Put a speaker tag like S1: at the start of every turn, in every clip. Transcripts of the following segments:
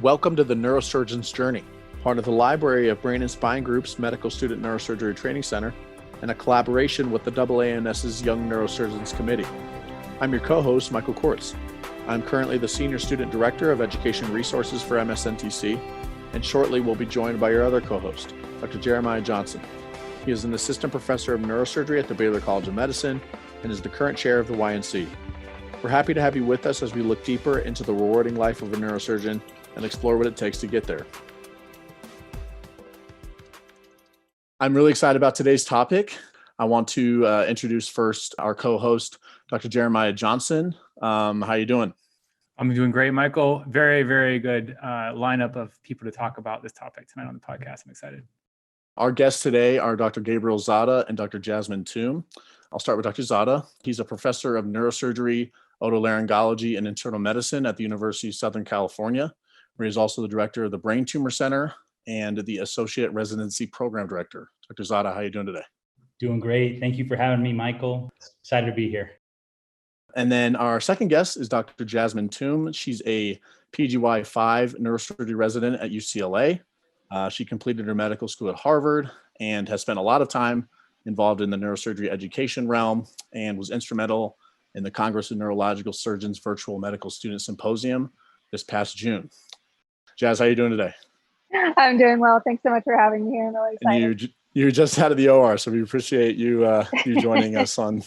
S1: Welcome to the Neurosurgeon's Journey, part of the library of Brain and Spine Group's Medical Student Neurosurgery Training Center and a collaboration with the AANS's Young Neurosurgeons Committee. I'm your co-host, Michael Kortz. I'm currently the Senior Student Director of Education Resources for MSNTC, and shortly we'll be joined by your other co-host, Dr. Jeremiah Johnson. He is an Assistant Professor of Neurosurgery at the Baylor College of Medicine and is the current chair of the YNC. We're happy to have you with us as we look deeper into the rewarding life of a neurosurgeon and explore what it takes to get there. I'm really excited about today's topic. I want to introduce first our co-host, Dr. Jeremiah Johnson. How are you doing?
S2: I'm doing great, Michael. Very, very good lineup of people to talk about this topic tonight on the podcast. I'm excited.
S1: Our guests today are Dr. Gabriel Zada and Dr. Jasmine Thum. I'll start with Dr. Zada. He's a professor of neurosurgery, otolaryngology, and internal medicine at the University of Southern California, where he's also the director of the Brain Tumor Center and the Associate Residency Program Director. Dr. Zada, how are you doing today?
S3: Doing great. Thank you for having me, Michael. Excited to be here.
S1: And then our second guest is Dr. Jasmine Thum. She's a PGY-5 neurosurgery resident at UCLA. She completed her medical school at Harvard and has spent a lot of time involved in the neurosurgery education realm and was instrumental in the Congress of Neurological Surgeons Virtual Medical Student Symposium this past June. Jazz, how are you doing today?
S4: I'm doing well. Thanks so much for having me here. I'm really excited.
S1: And you're just out of the OR, so we appreciate you you joining us on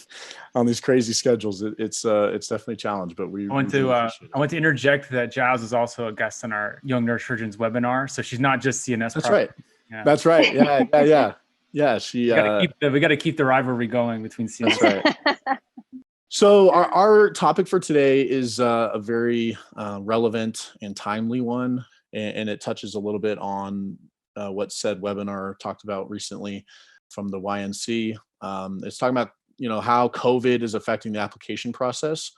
S1: these crazy schedules. It's definitely a challenge, but I
S2: want to interject that Jazz is also a guest on our Young Neurosurgeons webinar, so she's not just CNS.
S1: That's right. Yeah. That's right. Yeah. She.
S2: We got to keep the rivalry going between CNS.
S1: That's right. So our topic for today is a very relevant and timely one, and it touches a little bit on what said webinar talked about recently from the YNC. It's talking about how COVID is affecting the application process,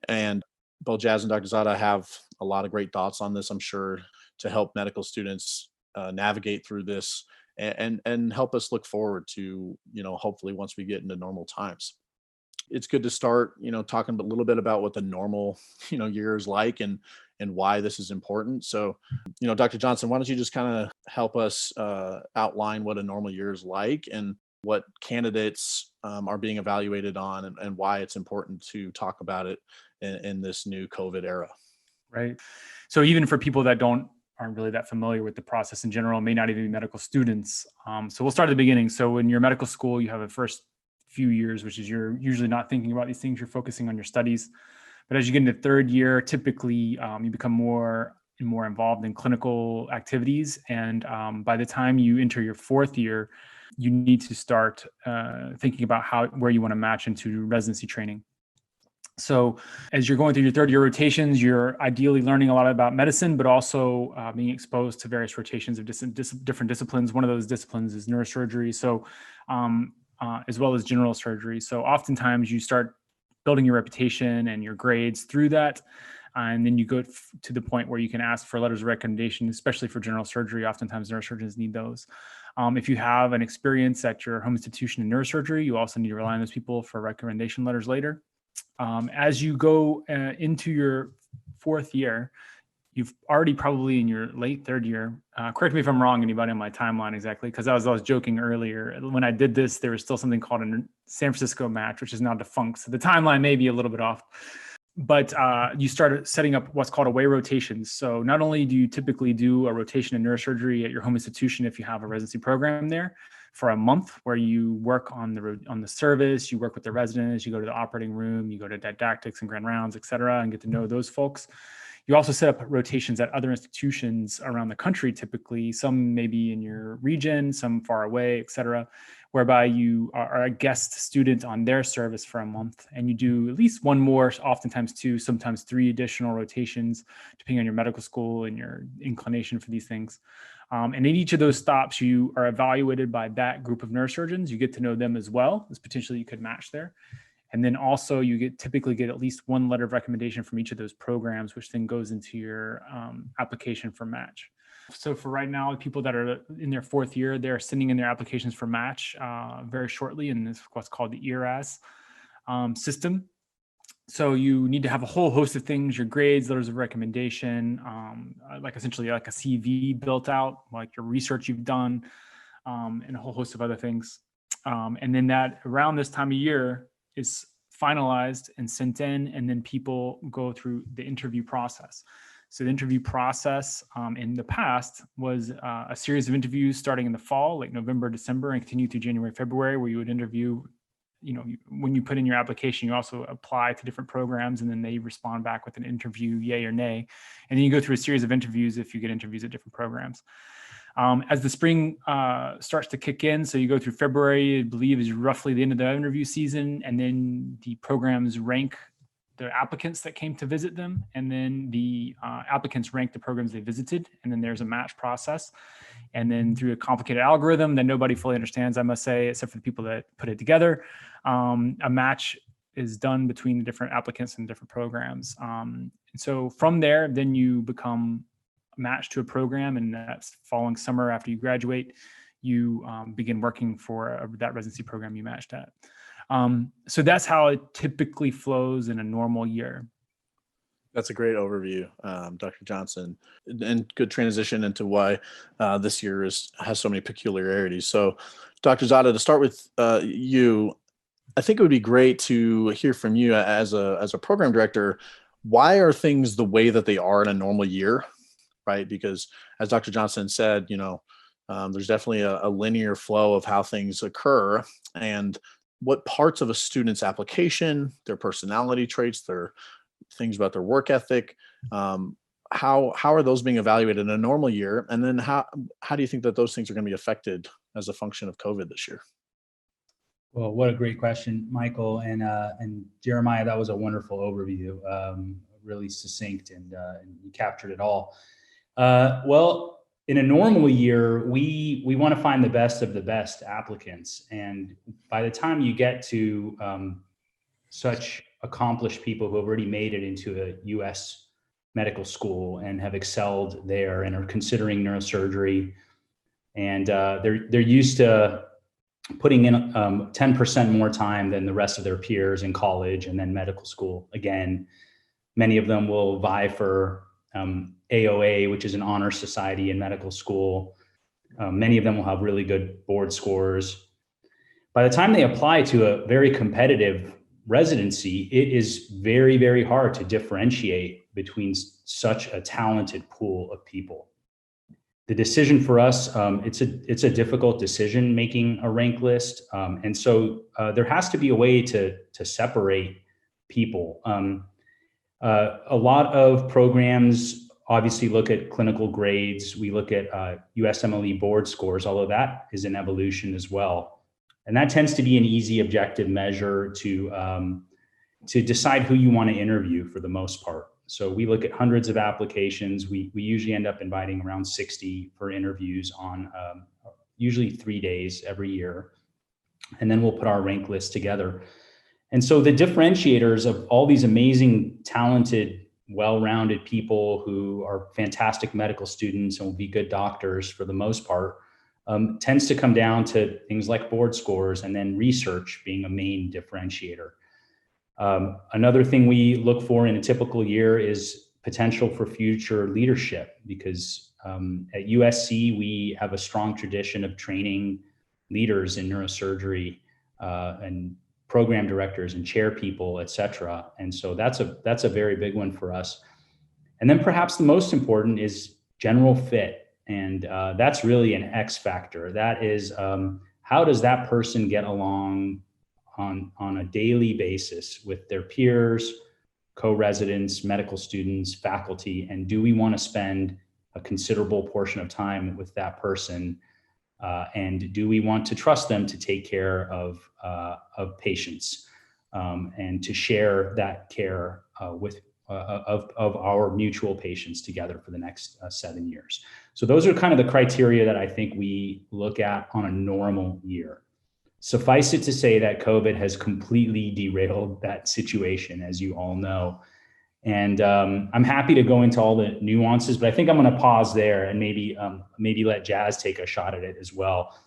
S1: and both Jazz and Dr. Zada have a lot of great thoughts on this, I'm sure, to help medical students navigate through this and help us look forward to hopefully once we get into normal times. It's good to start, talking a little bit about what the normal, year is like and why this is important. So, Dr. Johnson, why don't you just kind of help us outline what a normal year is like and what candidates are being evaluated on and why it's important to talk about it in this new COVID era.
S2: Right. So even for people that aren't really that familiar with the process in general, may not even be medical students. So we'll start at the beginning. So in your medical school, you have a first few years, which is you're usually not thinking about these things, you're focusing on your studies. But as you get into third year, typically you become more and more involved in clinical activities. And by the time you enter your fourth year, you need to start thinking about where you want to match into residency training. So as you're going through your third year rotations, you're ideally learning a lot about medicine, but also being exposed to various rotations of different disciplines. One of those disciplines is neurosurgery. So as well as general surgery. So oftentimes you start building your reputation and your grades through that. And then you go to the point where you can ask for letters of recommendation, especially for general surgery. Oftentimes neurosurgeons need those. If you have an experience at your home institution in neurosurgery, you also need to rely on those people for recommendation letters later. As you go into your fourth year, you've already probably in your late third year, correct me if I'm wrong, anybody on my timeline exactly, because I was joking earlier. When I did this, there was still something called a San Francisco match, which is now defunct. So the timeline may be a little bit off, but you started setting up what's called away rotations. So not only do you typically do a rotation in neurosurgery at your home institution if you have a residency program there for a month where you work on the service, you work with the residents, you go to the operating room, you go to didactics and grand rounds, et cetera, and get to know those folks. You also set up rotations at other institutions around the country, typically, some maybe in your region, some far away, et cetera, whereby you are a guest student on their service for a month and you do at least one more, oftentimes two, sometimes three additional rotations, depending on your medical school and your inclination for these things. And in each of those stops, you are evaluated by that group of neurosurgeons. You get to know them as well, as potentially you could match there. And then also you typically get at least one letter of recommendation from each of those programs, which then goes into your application for match. So for right now, people that are in their fourth year, they're sending in their applications for match very shortly in this what's called the ERAS system. So you need to have a whole host of things, your grades, letters of recommendation, like essentially like a CV built out, like your research you've done, and a whole host of other things. And then that around this time of year is finalized and sent in, and then people go through the interview process. So the interview process in the past was a series of interviews starting in the fall, like November, December, and continue through January, February, where you would interview. When you put in your application, you also apply to different programs, and then they respond back with an interview, yay or nay. And then you go through a series of interviews if you get interviews at different programs. As the spring starts to kick in, so you go through February, I believe is roughly the end of the interview season, and then the programs rank the applicants that came to visit them, and then the applicants rank the programs they visited, and then there's a match process. And then through a complicated algorithm that nobody fully understands, I must say, except for the people that put it together, a match is done between the different applicants and different programs. And so from there, then you become matched to a program, and that's following summer after you graduate, you begin working for that residency program you matched at. So that's how it typically flows in a normal year.
S1: That's a great overview, Dr. Johnson, and good transition into why this year has so many peculiarities. So, Dr. Zada, to start with you, I think it would be great to hear from you as a program director. Why are things the way that they are in a normal year, right? Because as Dr. Johnson said, there's definitely a linear flow of how things occur, and what parts of a student's application, their personality traits, their things about their work ethic, how are those being evaluated in a normal year? And then how do you think that those things are going to be affected as a function of COVID this year?
S3: Well, what a great question, Michael, and Jeremiah. That was a wonderful overview, really succinct, and you captured it all. Well, in a normal year, we want to find the best of the best applicants, and by the time you get to such accomplished people who have already made it into a U.S. medical school and have excelled there and are considering neurosurgery, and they're used to putting in 10% more time than the rest of their peers in college and then medical school. Again, many of them will vie for AOA, which is an honor society in medical school. Many of them will have really good board scores. By the time they apply to a very competitive residency, it is very, very hard to differentiate between such a talented pool of people. The decision for us, it's a difficult decision making a rank list, and so there has to be a way to separate people. A lot of programs obviously look at clinical grades. We look at USMLE board scores, although that is an evolution as well. And that tends to be an easy objective measure to decide who you want to interview for the most part. So we look at hundreds of applications. We usually end up inviting around 60 for interviews on usually 3 days every year. And then we'll put our rank list together. And so the differentiators of all these amazing, talented, well-rounded people who are fantastic medical students and will be good doctors for the most part, tends to come down to things like board scores and then research being a main differentiator. Another thing we look for in a typical year is potential for future leadership, because at USC, we have a strong tradition of training leaders in neurosurgery and program directors and chair people, et cetera. And so that's a very big one for us. And then perhaps the most important is general fit. And that's really an X factor. That is, how does that person get along on a daily basis with their peers, co-residents, medical students, faculty, and do we want to spend a considerable portion of time with that person? And do we want to trust them to take care of patients and to share that care with of our mutual patients together for the next 7 years? So those are kind of the criteria that I think we look at on a normal year. Suffice it to say that COVID has completely derailed that situation, as you all know. And I'm happy to go into all the nuances, but I think I'm going to pause there and maybe let Jazz take a shot at it as well.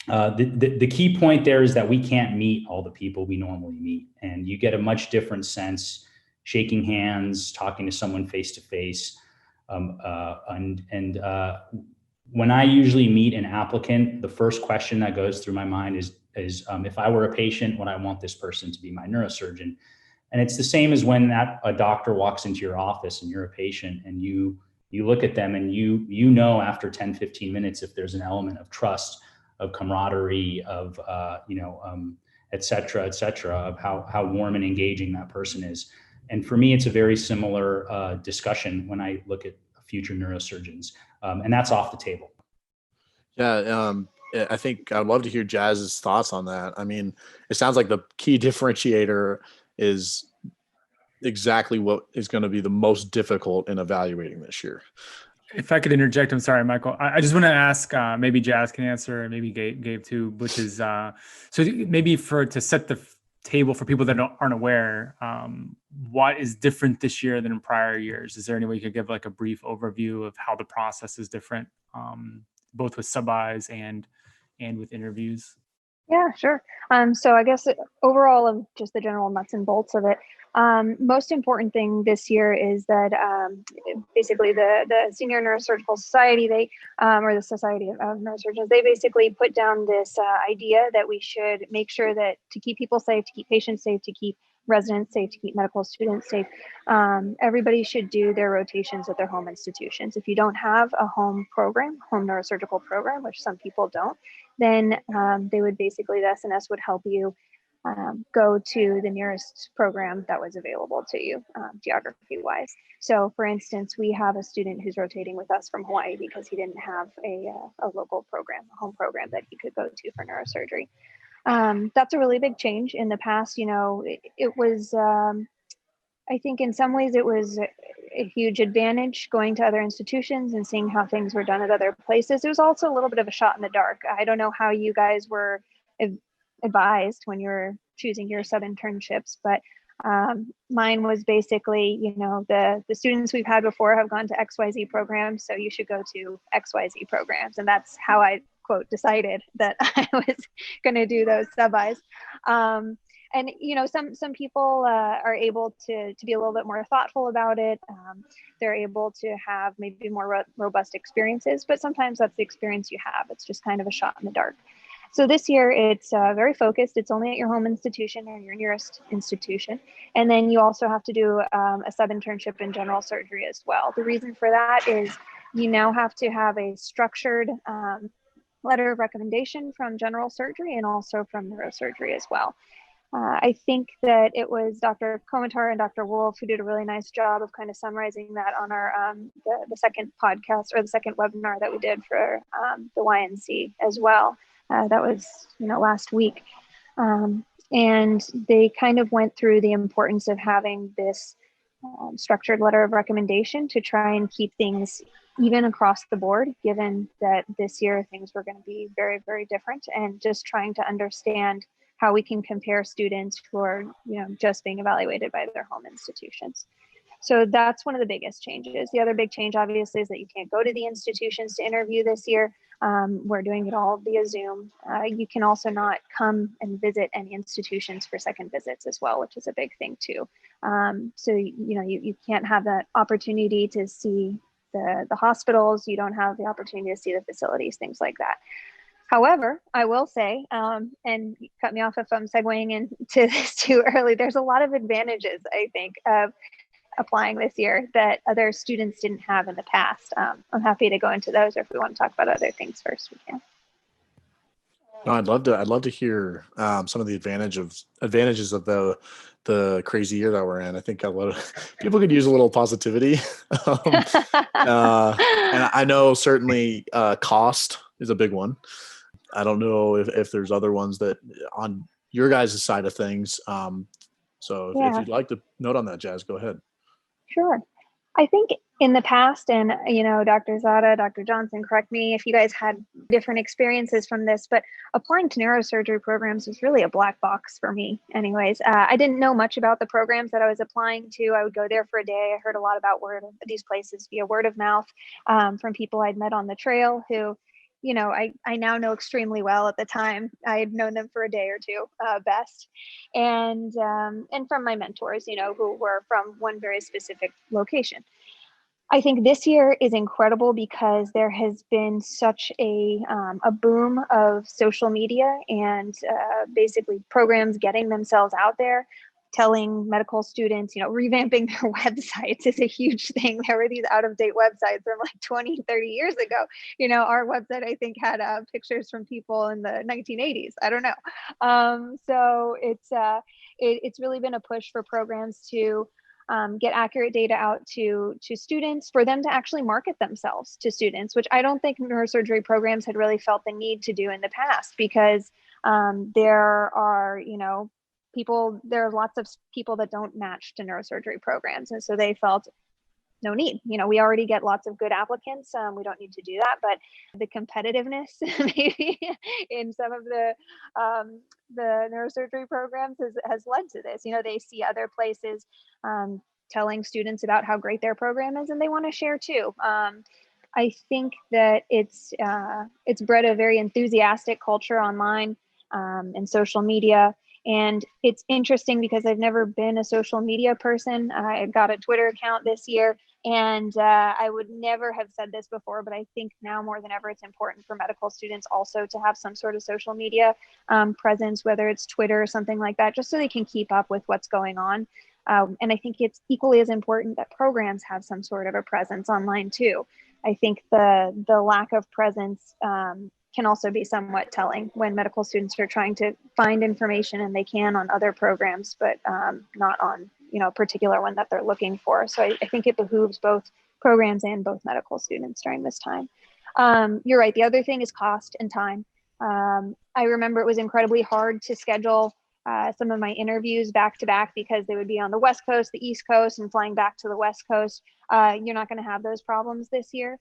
S3: The key point there is that we can't meet all the people we normally meet, and you get a much different sense shaking hands, talking to someone face to face. When I usually meet an applicant, the first question that goes through my mind is if I were a patient, would I want this person to be my neurosurgeon? And it's the same as when a doctor walks into your office and you're a patient and you look at them and you know after 10, 15 minutes if there's an element of trust, of camaraderie, of et cetera, of how warm and engaging that person is. And for me, it's a very similar discussion when I look at future neurosurgeons, and that's off the table.
S1: Yeah, I think I'd love to hear Jazz's thoughts on that. I mean, it sounds like the key differentiator is exactly what is going to be the most difficult in evaluating this year.
S2: If I could interject, I'm sorry, Michael. I just want to ask, maybe Jazz can answer, and maybe Gabe too, which is, so maybe to set the table for people that aren't aware, what is different this year than in prior years? Is there any way you could give like a brief overview of how the process is different, both with sub-Is and with interviews?
S4: Yeah, sure. So I guess overall of just the general nuts and bolts of it, most important thing this year is that basically the Senior Neurosurgical Society, or the Society of Neurosurgeons, they basically put down this idea that we should make sure that to keep people safe, to keep patients safe, to keep residents safe, to keep medical students safe, everybody should do their rotations at their home institutions. If you don't have a home neurosurgical program, which some people don't, then they would basically, the SNS would help you go to the nearest program that was available to you, geography-wise. So for instance, we have a student who's rotating with us from Hawaii because he didn't have a local program, a home program that he could go to for neurosurgery. That's a really big change. In the past, it was, I think in some ways it was a huge advantage going to other institutions and seeing how things were done at other places. It was also a little bit of a shot in the dark. I don't know how you guys were advised when you were choosing your sub-internships, but mine was basically, the students we've had before have gone to XYZ programs, so you should go to XYZ programs. And that's how I, quote, decided that I was going to do those sub-Is. And some people are able to be a little bit more thoughtful about it. They're able to have maybe more robust experiences, but sometimes that's the experience you have. It's just kind of a shot in the dark. So this year it's very focused. It's only at your home institution or your nearest institution. And then you also have to do a sub-internship in general surgery as well. The reason for that is you now have to have a structured letter of recommendation from general surgery and also from neurosurgery as well. I think that it was Dr. Komatar and Dr. Wolf who did a really nice job of kind of summarizing that on our the second podcast or the second webinar that we did for the YNC as well. That was last week, and they kind of went through the importance of having this structured letter of recommendation to try and keep things even across the board, given that this year things were going to be very, very different, and just trying to understand how we can compare students who are, just being evaluated by their home institutions. So that's one of the biggest changes. The other big change, obviously, is that you can't go to the institutions to interview this year. We're doing it all via Zoom. You can also not come and visit any institutions for second visits as well, which is a big thing too. So, you can't have that opportunity to see the hospitals. You don't have the opportunity to see the facilities, things like that. However, I will say, and cut me off if I'm segueing into this too early, there's a lot of advantages, I think, of applying this year that other students didn't have in the past. I'm happy to go into those, or if we want to talk about other things first, we can.
S1: No, I'd love to hear some of the advantages of the crazy year that we're in. I think a lot of people could use a little positivity, and I know certainly cost is a big one. I don't know if there's other ones that on your guys' side of things. So if you'd like to note on that, Jazz, go ahead.
S4: Sure. I think in the past, and Dr. Zada, Dr. Johnson, correct me if you guys had different experiences from this, but applying to neurosurgery programs was really a black box for me anyways. I didn't know much about the programs that I was applying to. I would go there for a day. I heard a lot about these places via word of mouth from people I'd met on the trail who, I now know extremely well. At the time, I had known them for a day or two, best, and from my mentors, who were from one very specific location. I think this year is incredible because there has been such a boom of social media and basically programs getting themselves out there, telling medical students, revamping their websites is a huge thing. There were these out-of-date websites from like 20, 30 years ago. Our website, I think, had pictures from people in the 1980s. I don't know. So it's really been a push for programs to get accurate data out to students, for them to actually market themselves to students, which I don't think neurosurgery programs had really felt the need to do in the past, because there are lots of people that don't match to neurosurgery programs. And so they felt no need. We already get lots of good applicants. We don't need to do that. But the competitiveness maybe in some of the neurosurgery programs has led to this. They see other places telling students about how great their program is, and they want to share too. I think that it's bred a very enthusiastic culture online and social media. And it's interesting because I've never been a social media person. I got a Twitter account this year, and I would never have said this before, but I think now more than ever, it's important for medical students also to have some sort of social media presence, whether it's Twitter or something like that, just so they can keep up with what's going on. And I think it's equally as important that programs have some sort of a presence online too. I think the lack of presence can also be somewhat telling when medical students are trying to find information, and they can on other programs, but not on a particular one that they're looking for. So I think it behooves both programs and both medical students during this time. You're right. The other thing is cost and time. I remember it was incredibly hard to schedule some of my interviews back to back because they would be on the West Coast, the East Coast, and flying back to the West Coast. You're not going to have those problems this year.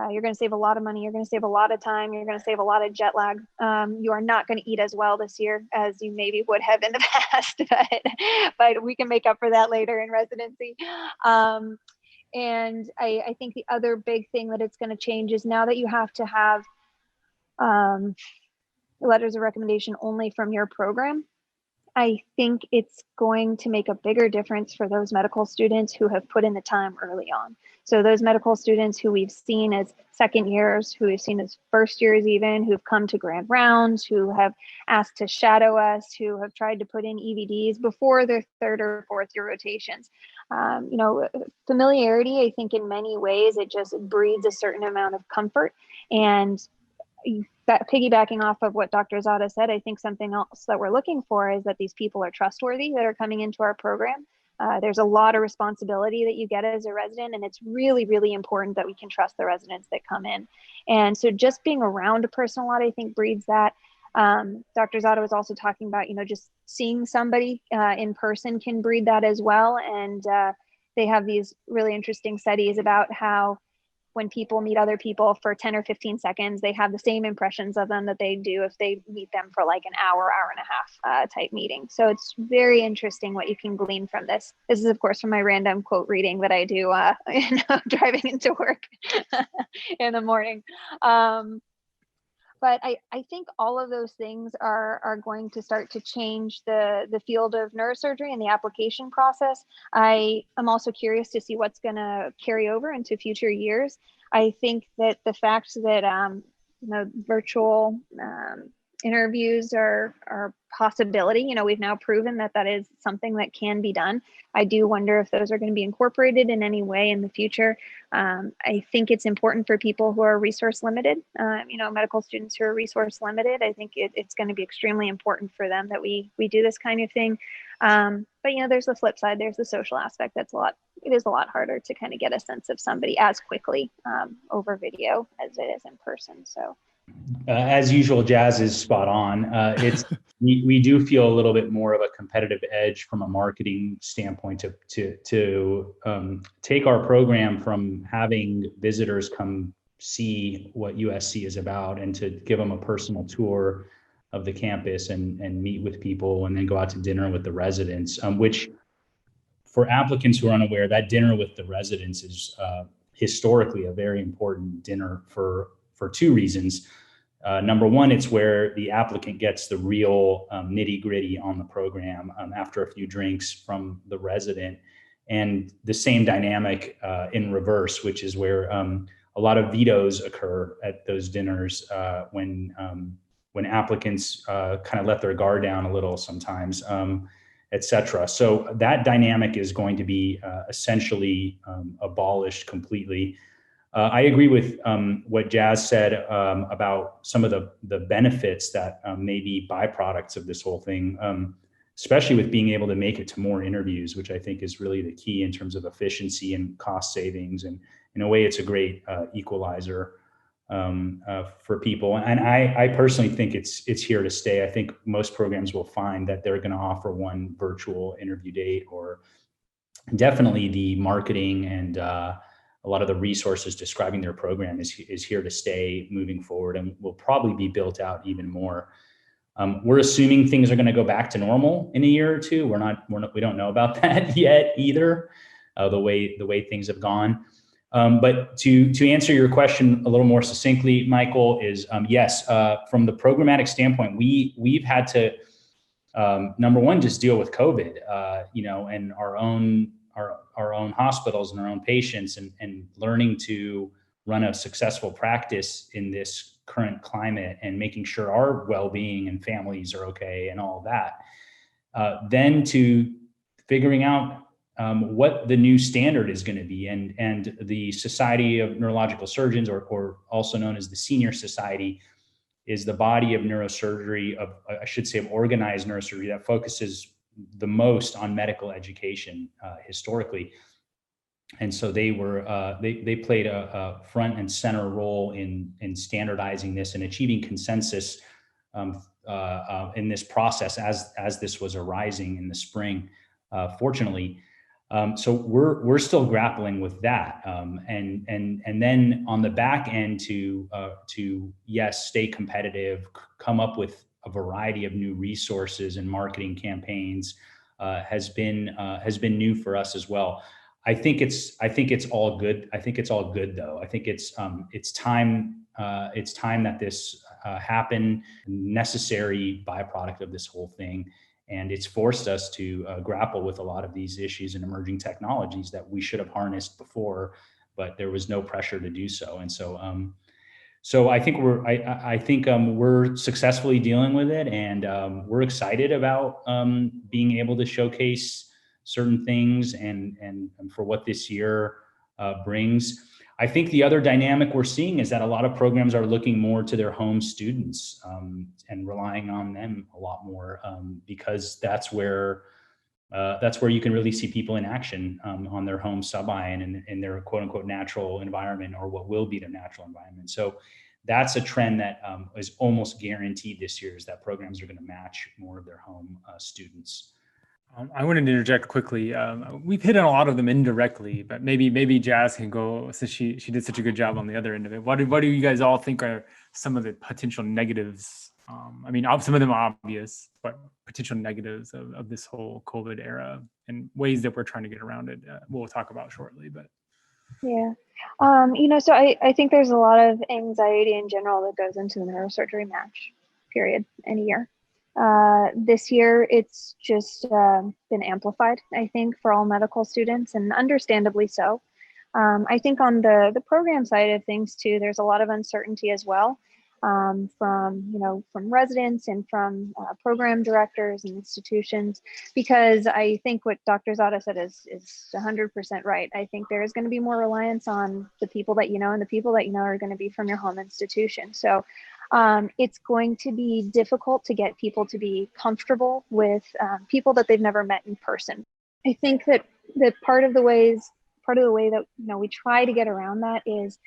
S4: You're going to save a lot of money. You're going to save a lot of time. You're going to save a lot of jet lag. You are not going to eat as well this year as you maybe would have in the past, but we can make up for that later in residency. And I think the other big thing that it's going to change is now that you have to have letters of recommendation only from your program, I think it's going to make a bigger difference for those medical students who have put in the time early on. So those medical students who we've seen as second years, who we've seen as first years even, who've come to grand rounds, who have asked to shadow us, who have tried to put in EVDs before their third or fourth year rotations. Familiarity, I think in many ways, it just breeds a certain amount of comfort. And that piggybacking off of what Dr. Zada said, I think something else that we're looking for is that these people are trustworthy that are coming into our program. There's a lot of responsibility that you get as a resident, and it's really, really important that we can trust the residents that come in. And so just being around a person a lot, I think, breeds that. Dr. Zada was also talking about, just seeing somebody in person can breed that as well. And they have these really interesting studies about how when people meet other people for 10 or 15 seconds, they have the same impressions of them that they do if they meet them for like an hour and a half type meeting. So it's very interesting what you can glean from this. This is, of course, from my random quote reading that I do driving into work in the morning. But I think all of those things are going to start to change the field of neurosurgery and the application process. I am also curious to see what's going to carry over into future years. I think that the fact that virtual interviews are a possibility. We've now proven that that is something that can be done. I do wonder if those are going to be incorporated in any way in the future. I think it's important for people who are resource limited, medical students who are resource limited. I think it's going to be extremely important for them that we do this kind of thing. But there's the flip side. There's the social aspect. It is a lot harder to kind of get a sense of somebody as quickly over video as it is in person. So.
S3: As usual, Jazz is spot on. We do feel a little bit more of a competitive edge from a marketing standpoint to take our program from having visitors come see what USC is about and to give them a personal tour of the campus and meet with people and then go out to dinner with the residents, which for applicants who are unaware, that dinner with the residents is historically a very important dinner for two reasons. Number one, it's where the applicant gets the real nitty gritty on the program after a few drinks from the resident, and the same dynamic in reverse, which is where a lot of vetoes occur at those dinners when applicants kind of let their guard down a little sometimes, et cetera. So that dynamic is going to be essentially abolished completely. I agree with what Jazz said about some of the benefits that may be byproducts of this whole thing, especially with being able to make it to more interviews, which I think is really the key in terms of efficiency and cost savings. And in a way, it's a great equalizer for people. And I personally think it's here to stay. I think most programs will find that they're going to offer one virtual interview date, or definitely the marketing and a lot of the resources describing their program is here to stay moving forward, and will probably be built out even more. We're assuming things are going to go back to normal in a year or two. We don't know about that yet either, the way things have gone. But to answer your question a little more succinctly, Michael, is yes, from the programmatic standpoint, we've had to number one, just deal with COVID, and our own hospitals and our own patients, and learning to run a successful practice in this current climate, and making sure our well-being and families are okay and all of that. Then to figuring out what the new standard is going to be, and the Society of Neurological Surgeons, or also known as the Senior Society, is the body of neurosurgery, of organized neurosurgery that focuses the most on medical education historically. And so they played a front and center role in standardizing this and achieving consensus in this process as this was arising in the spring, fortunately. So we're still grappling with that, and then on the back end to yes, stay competitive, come up with a variety of new resources and marketing campaigns has been new for us as well. I think it's all good. I think it's all good though. I think it's time that this happen, necessary byproduct of this whole thing. And it's forced us to grapple with a lot of these issues and emerging technologies that we should have harnessed before, but there was no pressure to do so. And so I think we're successfully dealing with it, and we're excited about being able to showcase certain things and for what this year brings. I think the other dynamic we're seeing is that a lot of programs are looking more to their home students and relying on them a lot more, because that's where you can really see people in action on their home sub-I and in their quote unquote natural environment, or what will be their natural environment. So that's a trend that is almost guaranteed this year, is that programs are going to match more of their home students.
S2: I wanted to interject quickly. We've hit on a lot of them indirectly, but maybe Jazz can go, since she did such a good job on the other end of it. What do you guys all think are some of the potential negatives? I mean, some of them are obvious, but potential negatives of this whole COVID era, and ways that we're trying to get around it. We'll talk about shortly, but.
S4: Yeah. So I think there's a lot of anxiety in general that goes into the neurosurgery match period in a year. This year, it's just been amplified, I think, for all medical students, and understandably so. I think on the program side of things too, there's a lot of uncertainty as well, from residents and from program directors and institutions, because I think what Dr. Zada said is 100% right. I think there is going to be more reliance on the people that you know, and the people that you know are going to be from your home institution. So it's going to be difficult to get people to be comfortable with people that they've never met in person. I think that part of the way that we try to get around that is,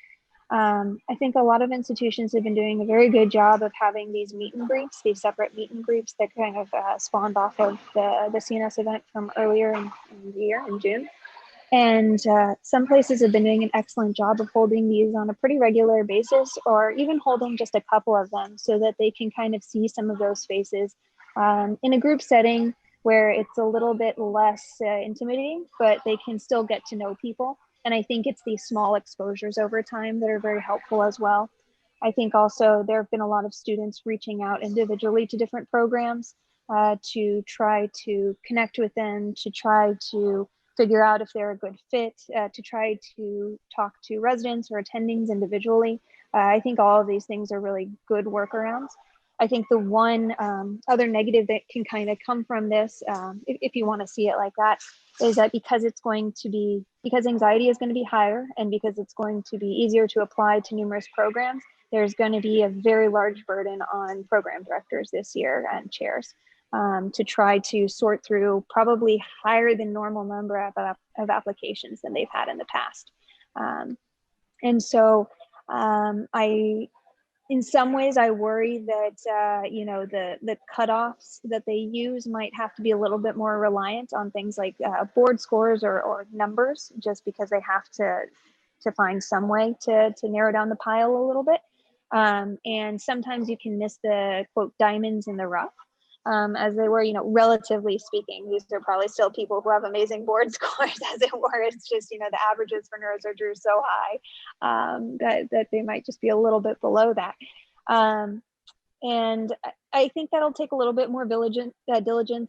S4: I think a lot of institutions have been doing a very good job of having these meet and greets, these separate meet and greets that kind of spawned off of the CNS event from earlier in the year, in June. And some places have been doing an excellent job of holding these on a pretty regular basis, or even holding just a couple of them, so that they can kind of see some of those faces in a group setting where it's a little bit less intimidating, but they can still get to know people. And I think it's these small exposures over time that are very helpful as well. I think also there have been a lot of students reaching out individually to different programs to try to connect with them, to try to figure out if they're a good fit, to try to talk to residents or attendings individually. I think all of these things are really good workarounds. I think the one other negative that can kind of come from this, if you want to see it like that, is that because anxiety is going to be higher and because it's going to be easier to apply to numerous programs, there's going to be a very large burden on program directors this year and chairs to try to sort through probably higher than normal number of applications than they've had in the past. And so in some ways, I worry that the cutoffs that they use might have to be a little bit more reliant on things like board scores or numbers, just because they have to find some way to narrow down the pile a little bit. And sometimes you can miss the quote diamonds in the rough, as they were, relatively speaking. These are probably still people who have amazing board scores, as it were. It's just, the averages for neurosurgery are so high that they might just be a little bit below that. And I think that'll take a little bit more diligence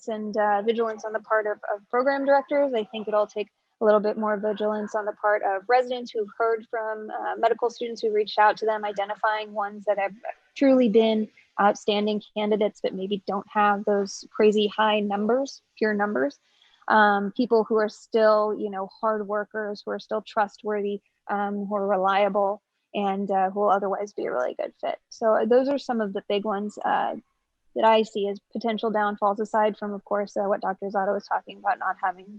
S4: and vigilance on the part of program directors. I think it'll take a little bit more vigilance on the part of residents who've heard from medical students who reached out to them, identifying ones that have truly been outstanding candidates but maybe don't have those crazy high numbers, pure numbers. People who are still, hard workers, who are still trustworthy, who are reliable, and who will otherwise be a really good fit. So those are some of the big ones that I see as potential downfalls, aside from, of course, what Dr. Zada was talking about, not having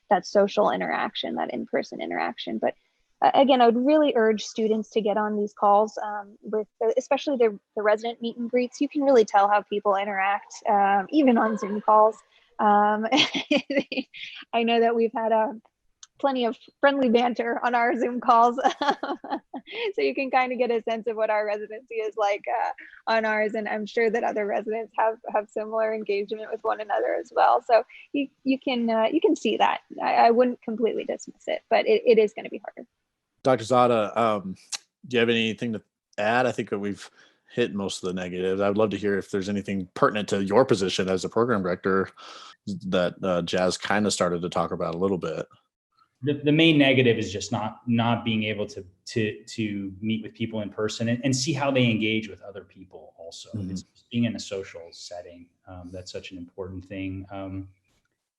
S4: that social interaction, that in-person interaction. But again, I would really urge students to get on these calls with, especially the resident meet and greets. You can really tell how people interact, even on Zoom calls. I know that we've had plenty of friendly banter on our Zoom calls. So you can kind of get a sense of what our residency is like on ours. And I'm sure that other residents have similar engagement with one another as well. So you can see that. I wouldn't completely dismiss it, but it is going to be harder.
S1: Dr. Zada, do you have anything to add? I think that we've hit most of the negatives. I would love to hear if there's anything pertinent to your position as a program director that Jazz kind of started to talk about a little bit.
S3: The main negative is just not being able to meet with people in person and see how they engage with other people also. Mm-hmm. It's being in a social setting. That's such an important thing.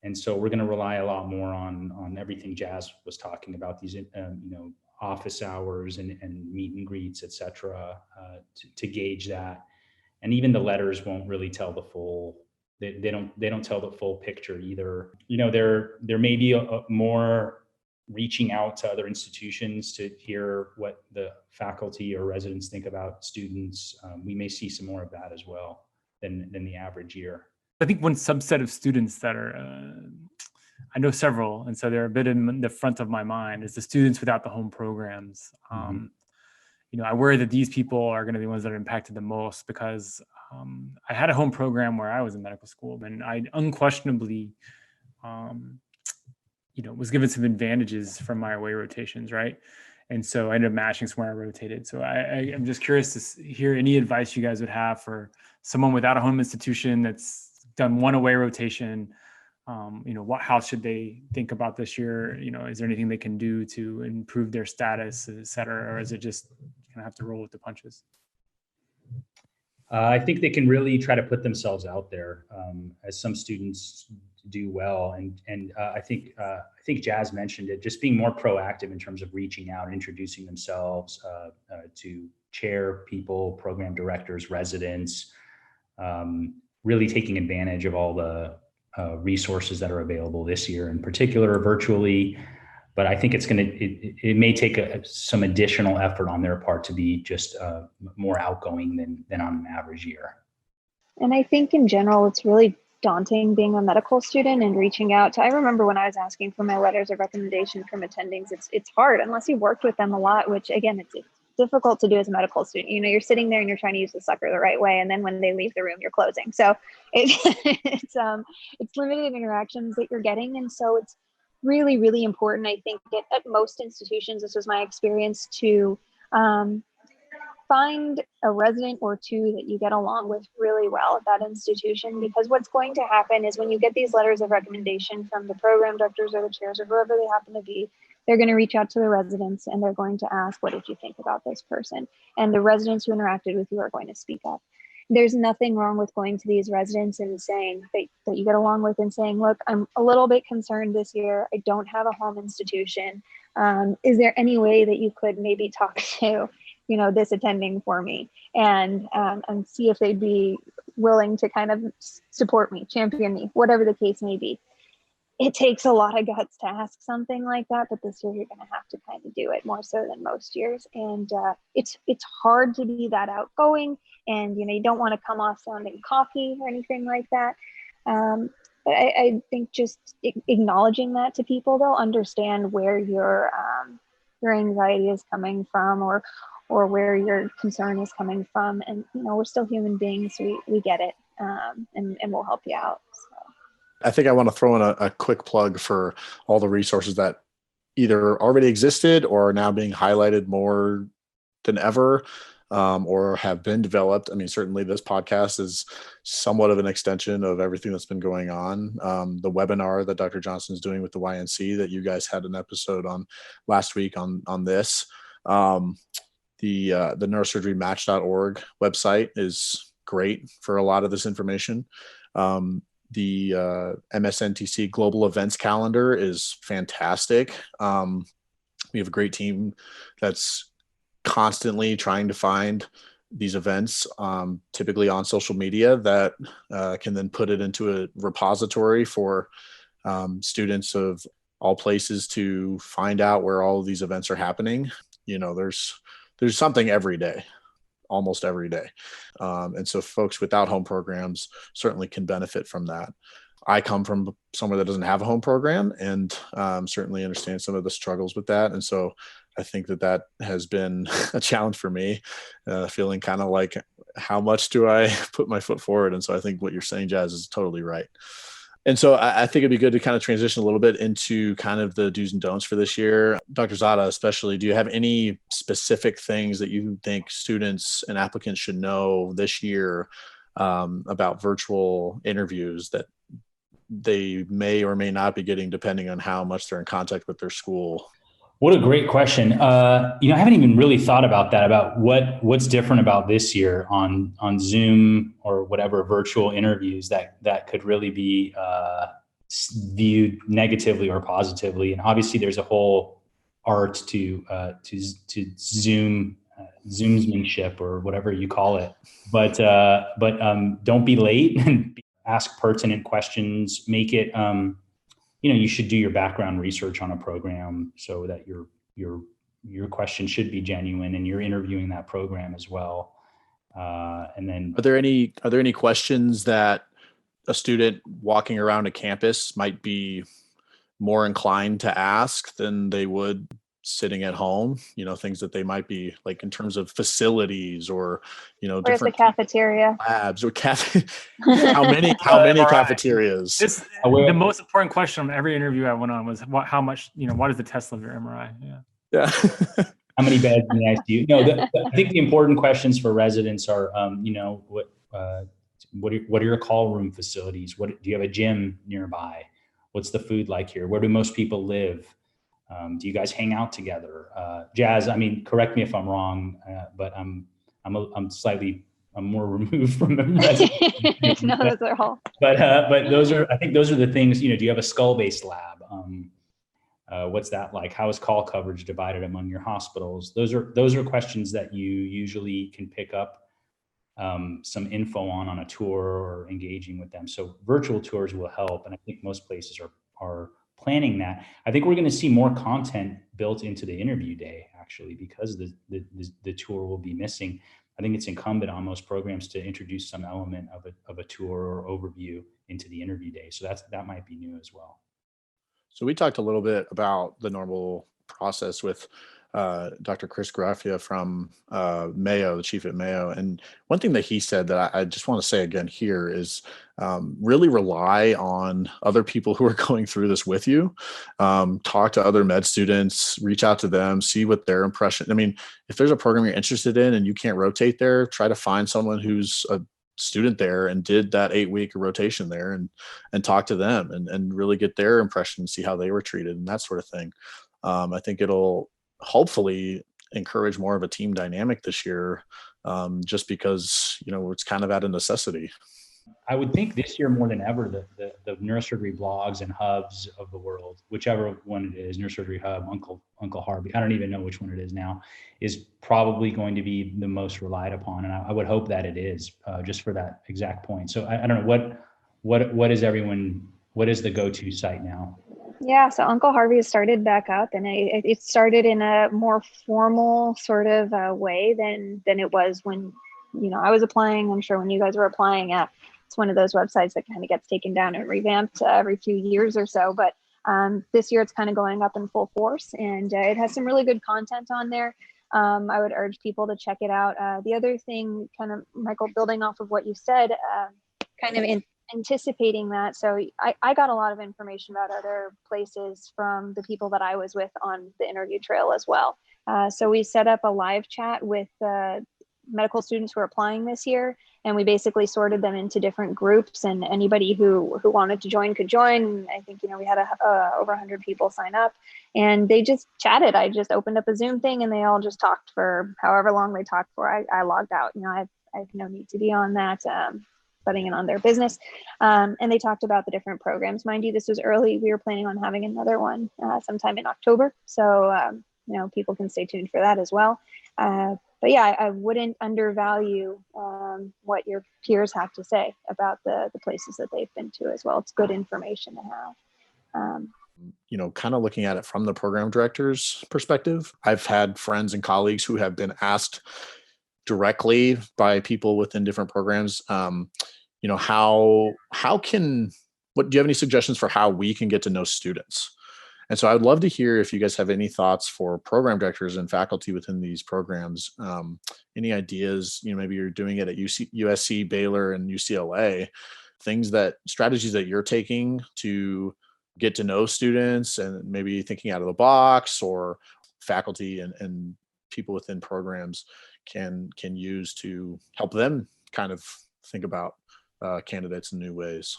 S3: And so we're going to rely a lot more on everything Jazz was talking about, these office hours and meet and greets, et cetera, to gauge that. And even the letters won't really tell the full, they don't tell the full picture either. There may be a more reaching out to other institutions to hear what the faculty or residents think about students. We may see some more of that as well than the average year.
S2: I think one subset of students that are, I know several, and so they're a bit in the front of my mind, is the students without the home programs. I worry that these people are going to be the ones that are impacted the most, because I had a home program where I was in medical school, and I unquestionably was given some advantages from my away rotations, right? And so I ended up matching somewhere I rotated. So I'm just curious to hear any advice you guys would have for someone without a home institution that's done one away rotation. How should they think about this year? Is there anything they can do to improve their status, et cetera? Or is it just kind of have to roll with the punches?
S3: I think they can really try to put themselves out there, as some students do well. And I think Jazz mentioned it, just being more proactive in terms of reaching out, introducing themselves to chair people, program directors, residents, really taking advantage of all the resources that are available this year, in particular virtually. But I think it may take some additional effort on their part to be just more outgoing than on an average year.
S4: And I think in general, it's really daunting being a medical student and reaching out to, I remember when I was asking for my letters of recommendation from attendings, it's hard unless you worked with them a lot, which again, it's difficult to do as a medical student. You're sitting there and you're trying to use the sucker the right way. And then when they leave the room, you're closing. So it's limited interactions that you're getting. And so it's really, really important, I think, at most institutions, this was my experience, to find a resident or two that you get along with really well at that institution, because what's going to happen is when you get these letters of recommendation from the program directors or the chairs or whoever they happen to be, they're going to reach out to the residents and they're going to ask, what did you think about this person? And the residents who interacted with you are going to speak up. There's nothing wrong with going to these residents and saying that you get along with and saying, look, I'm a little bit concerned this year. I don't have a home institution. Is there any way that you could maybe talk to, this attending for me, and see if they'd be willing to kind of support me, champion me, whatever the case may be. It takes a lot of guts to ask something like that, but this year you're going to have to kind of do it more so than most years. And it's hard to be that outgoing, and you don't want to come off sounding cocky or anything like that. But I think just acknowledging that to people, they'll understand where your anxiety is coming from, or where your concern is coming from. And we're still human beings. We get it, and we'll help you out. So.
S1: I think I want to throw in a quick plug for all the resources that either already existed or are now being highlighted more than ever, or have been developed. I mean, certainly this podcast is somewhat of an extension of everything that's been going on. The webinar that Dr. Johnson is doing with the YNC that you guys had an episode on last week on this. The neurosurgerymatch.org website is great for a lot of this information. The MSNTC Global Events Calendar is fantastic. We have a great team that's constantly trying to find these events, typically on social media, that can then put it into a repository for students of all places to find out where all of these events are happening. There's something every day. Almost every day. And so folks without home programs certainly can benefit from that. I come from somewhere that doesn't have a home program, and certainly understand some of the struggles with that. And so I think that has been a challenge for me, feeling kind of like, how much do I put my foot forward? And so I think what you're saying, Jazz, is totally right. And so I think it'd be good to kind of transition a little bit into kind of the do's and don'ts for this year. Dr. Zada, especially, do you have any specific things that you think students and applicants should know this year about virtual interviews that they may or may not be getting, depending on how much they're in contact with their school?
S3: What a great question. I haven't even really thought about that, about what's different about this year on Zoom or whatever virtual interviews that could really be viewed negatively or positively. And obviously there's a whole art to Zoomsmanship or whatever you call it. But don't be late and ask pertinent questions. Make it, you should do your background research on a program so that your question should be genuine and you're interviewing that program as well. And then,
S1: are there any questions that a student walking around a campus might be more inclined to ask than they would sitting at home? Things that they might be like in terms of facilities, or
S4: where's
S1: different
S4: the cafeteria,
S1: labs, or how many cafeterias?
S2: The most important question on every interview I went on was how much, what is the Tesla of your MRI?
S1: Yeah.
S3: How many beds in the ICU? No, I think the important questions for residents are, what are your call room facilities? Do you have a gym nearby? What's the food like here? Where do most people live? Do you guys hang out together? Jazz, correct me if I'm wrong, but I'm more removed from them.
S4: No, those are all.
S3: But those are the things. Do you have a skull-based lab? What's that like? How is call coverage divided among your hospitals? Those are questions that you usually can pick up some info on a tour or engaging with them. So virtual tours will help, and I think most places are planning that. I think we're going to see more content built into the interview day, actually, because the tour will be missing. I think it's incumbent on most programs to introduce some element of a tour or overview into the interview day. So that might be new as well.
S1: So we talked a little bit about the normal process with Dr. Chris Graffia from Mayo, the chief at Mayo. And one thing that he said that I just want to say again here is really rely on other people who are going through this with you. Talk to other med students, reach out to them, see what their impression. I mean, if there's a program you're interested in and you can't rotate there, try to find someone who's a student there and did that 8-week rotation there and talk to them and really get their impression, see how they were treated and that sort of thing. I think it'll hopefully encourage more of a team dynamic this year, just because, it's kind of at a necessity.
S3: I would think this year more than ever, the neurosurgery blogs and hubs of the world, whichever one it is, Neurosurgery Hub, Uncle Harvey, I don't even know which one it is now, is probably going to be the most relied upon. And I would hope that it is, just for that exact point. So I don't know, what is the go-to site now?
S4: Yeah, so Uncle Harvey has started back up, and it started in a more formal sort of way than it was when, I was applying. I'm sure when you guys were applying, it's one of those websites that kind of gets taken down and revamped every few years or so. But this year it's kind of going up in full force, and it has some really good content on there. I would urge people to check it out. The other thing, kind of, Michael, building off of what you said, kind of anticipating that. So I got a lot of information about other places from the people that I was with on the interview trail as well. So we set up a live chat with medical students who are applying this year, and we basically sorted them into different groups, and anybody who wanted to join could join. I think, we had over 100 people sign up, and they just chatted. I just opened up a Zoom thing and they all just talked for however long they talked for. I logged out. I have no need to be on that. Letting in on their business. And they talked about the different programs. Mind you, this was early. We were planning on having another one sometime in October. So, people can stay tuned for that as well. But yeah, I wouldn't undervalue what your peers have to say about the places that they've been to as well. It's good information to have.
S1: Kind of looking at it from the program director's perspective, I've had friends and colleagues who have been asked directly by people within different programs, do you have any suggestions for how we can get to know students? And so I'd love to hear if you guys have any thoughts for program directors and faculty within these programs. Any ideas, maybe you're doing it at USC, Baylor, and UCLA, strategies that you're taking to get to know students and maybe thinking out of the box, or faculty and people within programs can use to help them kind of think about candidates in new ways.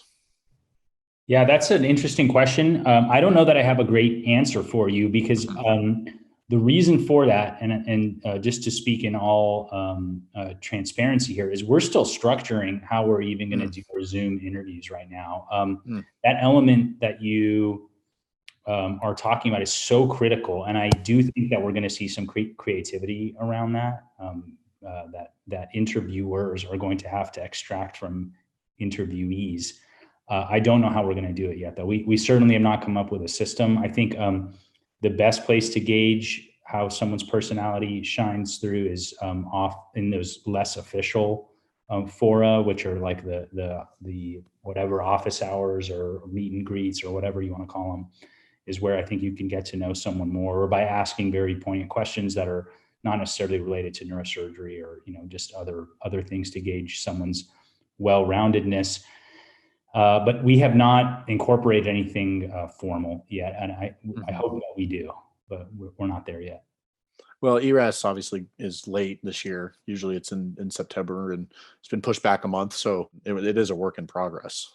S3: Yeah, that's an interesting question. I don't know that I have a great answer for you, because the reason for that, and just to speak in all transparency here, is we're still structuring how we're even going to do our Zoom interviews right now. That element that you are talking about is so critical, and I do think that we're going to see some creativity around that. That interviewers are going to have to extract from interviewees. I don't know how we're going to do it yet, though. We certainly have not come up with a system. I think the best place to gauge how someone's personality shines through is off in those less official fora, which are like the whatever office hours or meet and greets or whatever you want to call them, is where I think you can get to know someone more, or by asking very poignant questions that are not necessarily related to neurosurgery, or just other things to gauge someone's well-roundedness. But we have not incorporated anything formal yet, and I hope that we do, but we're not there yet.
S1: Well, ERAS obviously is late this year. Usually it's in September, and it's been pushed back a month, so it is a work in progress.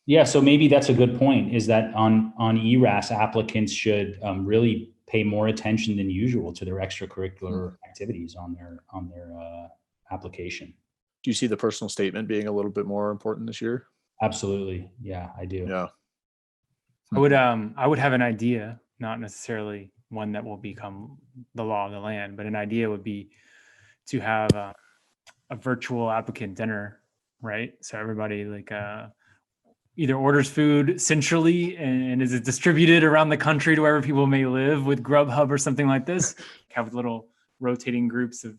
S3: Yeah, so maybe that's a good point, is that on ERAS, applicants should really pay more attention than usual to their extracurricular activities on their application.
S1: Do you see the personal statement being a little bit more important this year?
S3: Absolutely. Yeah, I do.
S1: Yeah.
S2: I would have an idea, not necessarily one that will become the law of the land, but an idea would be to have a virtual applicant dinner, right? So everybody either orders food centrally and is it distributed around the country to wherever people may live with Grubhub or something like this. Have little rotating groups of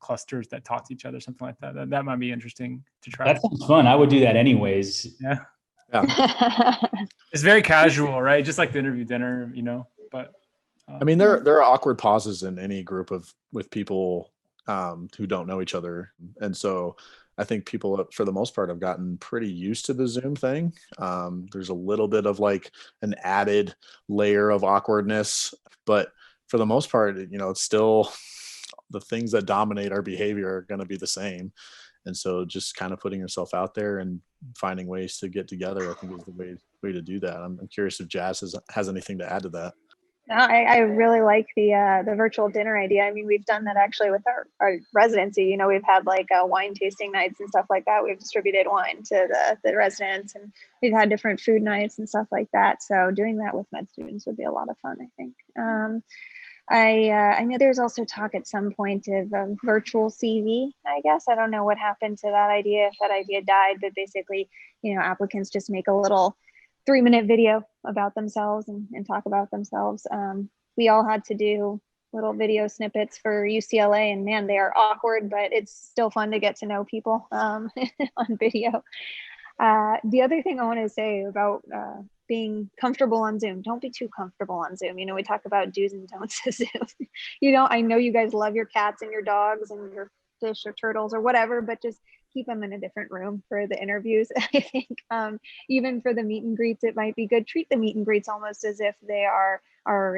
S2: clusters that talk to each other, something like that. That might be interesting to try.
S3: That sounds fun. I would do that anyways.
S2: Yeah.
S1: Yeah.
S2: It's very casual, right? Just like the interview dinner, but
S1: I mean, there are awkward pauses in any group with people who don't know each other, and so I think people, for the most part, have gotten pretty used to the Zoom thing. There's a little bit of like an added layer of awkwardness, but for the most part, it's still the things that dominate our behavior are going to be the same. And so just kind of putting yourself out there and finding ways to get together, I think is the way to do that. I'm curious if Jazz has anything to add to that.
S4: No, I really like the virtual dinner idea. I mean, we've done that actually with our residency. We've had like wine tasting nights and stuff like that. We've distributed wine to the residents, and we've had different food nights and stuff like that. So doing that with med students would be a lot of fun, I think. I know there's also talk at some point of virtual CV, I guess. I don't know what happened to that idea, if that idea died, but basically, applicants just make a little 3-minute video about themselves and talk about themselves. We all had to do little video snippets for UCLA, and man, they are awkward, but it's still fun to get to know people on video. The other thing I want to say about being comfortable on Zoom, don't be too comfortable on Zoom. We talk about do's and don'ts of Zoom. I know you guys love your cats and your dogs and your fish or turtles or whatever, but just keep them in a different room for the interviews. I think even for the meet and greets, it might be good. Treat the meet and greets almost as if they are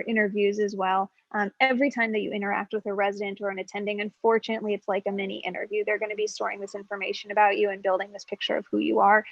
S4: interviews as well. Every time that you interact with a resident or an attending, unfortunately, it's like a mini interview. They're going to be storing this information about you and building this picture of who you are.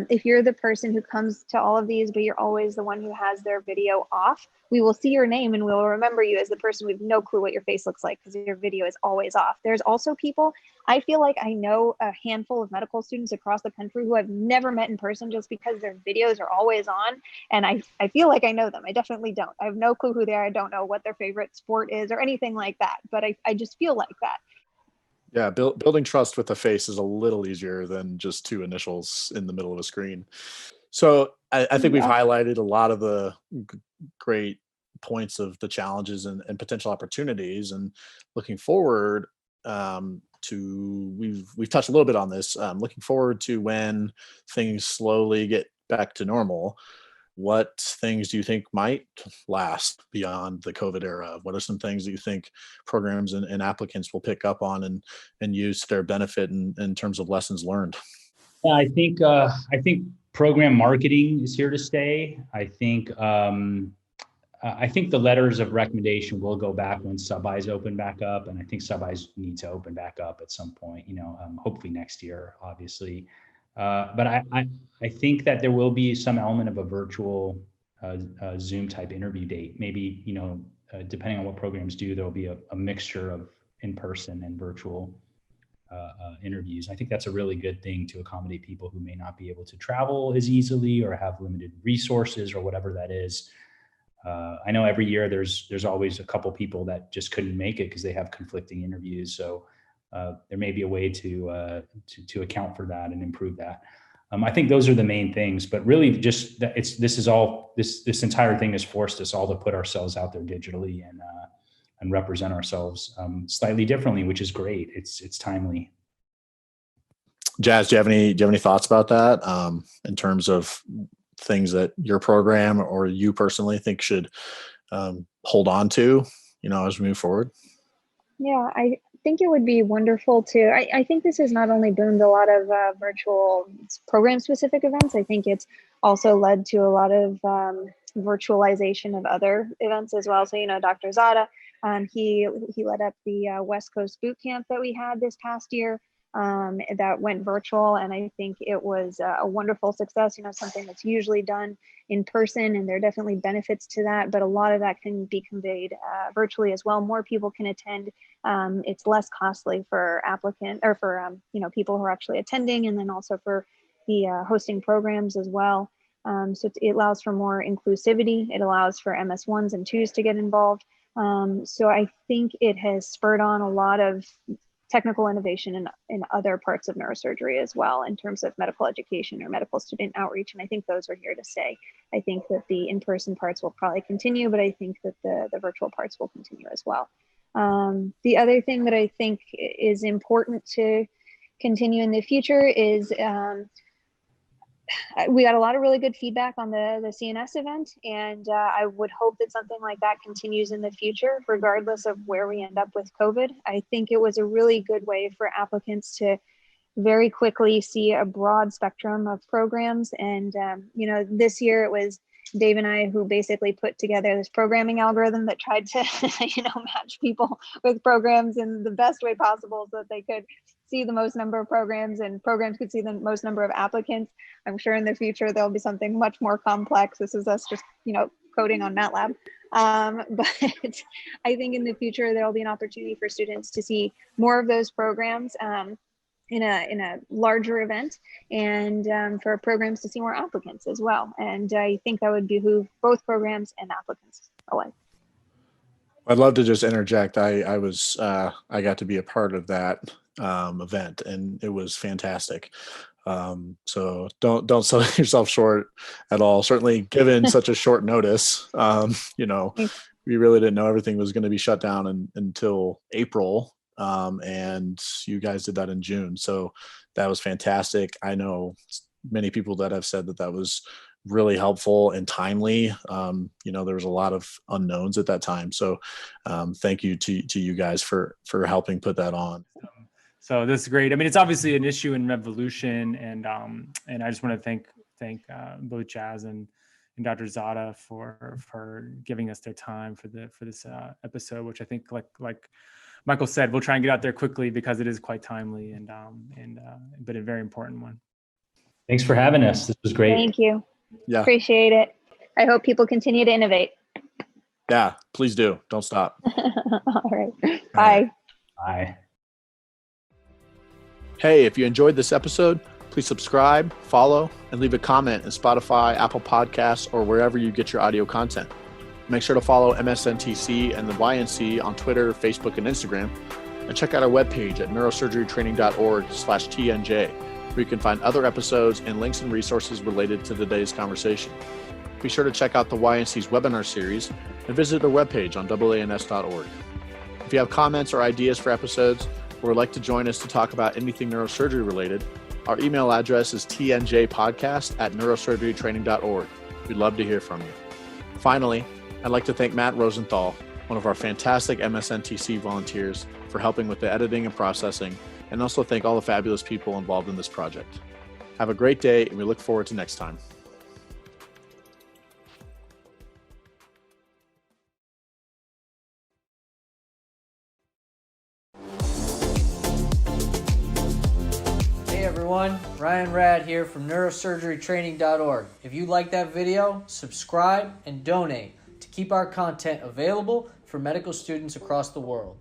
S4: If you're the person who comes to all of these, but you're always the one who has their video off, we will see your name and we'll remember you as the person with no clue what your face looks like because your video is always off. There's also people, I feel like I know a handful of medical students across the country who I've never met in person just because their videos are always on. And I feel like I know them. I definitely don't. I have no clue who they are. I don't know what their favorite sport is or anything like that, but I just feel like that.
S1: Yeah, building trust with a face is a little easier than just 2 initials in the middle of a screen. So I think we've highlighted a lot of the great points of the challenges and potential opportunities. And looking forward we've touched a little bit on this. Looking forward to when things slowly get back to normal. What things do you think might last beyond the COVID era? What are some things that you think programs and applicants will pick up on and use to their benefit in terms of lessons learned?
S3: Yeah, I think program marketing is here to stay. I think the letters of recommendation will go back when sub-Is open back up, and I think sub-Is need to open back up at some point. Hopefully next year, obviously. But I think that there will be some element of a virtual Zoom type interview date. Maybe, depending on what programs do, there'll be a mixture of in-person and virtual interviews. I think that's a really good thing to accommodate people who may not be able to travel as easily or have limited resources or whatever that is. I know every year there's always a couple people that just couldn't make it because they have conflicting interviews. So there may be a way to account for that and improve that. I think those are the main things, but really just that this entire thing has forced us all to put ourselves out there digitally and represent ourselves slightly differently, which is great. It's timely.
S1: Jazz, do you have any thoughts about that in terms of things that your program or you personally think should hold on to, as we move forward?
S4: Yeah, I think it would be wonderful to, I think this has not only boomed a lot of virtual program specific events, I think it's also led to a lot of virtualization of other events as well. So, Dr. Zada, he led up the West Coast boot camp that we had this past year that went virtual. And I think it was a wonderful success, something that's usually done in person, and there are definitely benefits to that, but a lot of that can be conveyed virtually as well. More people can attend. It's less costly for applicant or for, people who are actually attending, and then also for the hosting programs as well. So it allows for more inclusivity. It allows for MS1s and 2s to get involved. So I think it has spurred on a lot of technical innovation in other parts of neurosurgery as well, in terms of medical education or medical student outreach. And I think those are here to stay. I think that the in-person parts will probably continue, but I think that the virtual parts will continue as well. The other thing that I think is important to continue in the future is we got a lot of really good feedback on the CNS event, and I would hope that something like that continues in the future, regardless of where we end up with COVID. I think it was a really good way for applicants to very quickly see a broad spectrum of programs. And, this year it was Dave and I who basically put together this programming algorithm that tried to, match people with programs in the best way possible so that they could see the most number of programs and programs could see the most number of applicants. I'm sure in the future there'll be something much more complex. This is us just, coding on MATLAB. But I think in the future there'll be an opportunity for students to see more of those programs in a larger event, and for programs to see more applicants as well. And I think that would behoove both programs and applicants alike.
S1: I'd love to just interject. I got to be a part of that event, and it was fantastic. So don't sell yourself short at all. Certainly, given such a short notice, we really didn't know everything was going to be shut down until April. And you guys did that in June. So that was fantastic. I know many people that have said that was really helpful and timely. There was a lot of unknowns at that time. So thank you to you guys for helping put that on.
S2: So this is great. I mean, it's obviously an issue in revolution, and I just want to thank both Jazz and Dr. Zada for giving us their time for this episode, which I think like Michael said, we'll try and get out there quickly because it is quite timely but a very important one.
S3: Thanks for having us. This was great.
S4: Thank you.
S1: Yeah.
S4: Appreciate it. I hope people continue to innovate.
S1: Yeah, please do. Don't stop.
S4: All right. Bye.
S3: Bye.
S1: Hey, if you enjoyed this episode, please subscribe, follow, and leave a comment in Spotify, Apple Podcasts, or wherever you get your audio content. Make sure to follow MSNTC and the YNC on Twitter, Facebook, and Instagram, and check out our webpage at neurosurgerytraining.org/TNJ, where you can find other episodes and links and resources related to today's conversation. Be sure to check out the YNC's webinar series and visit their webpage on AANS.org. If you have comments or ideas for episodes, or would like to join us to talk about anything neurosurgery related, our email address is tnjpodcast@neurosurgerytraining.org. We'd love to hear from you. Finally, I'd like to thank Matt Rosenthal, one of our fantastic MSNTC volunteers, for helping with the editing and processing, and also thank all the fabulous people involved in this project. Have a great day, and we look forward to next time.
S5: Hey everyone, Ryan Rad here from neurosurgerytraining.org. If you like that video, subscribe and donate to keep our content available for medical students across the world.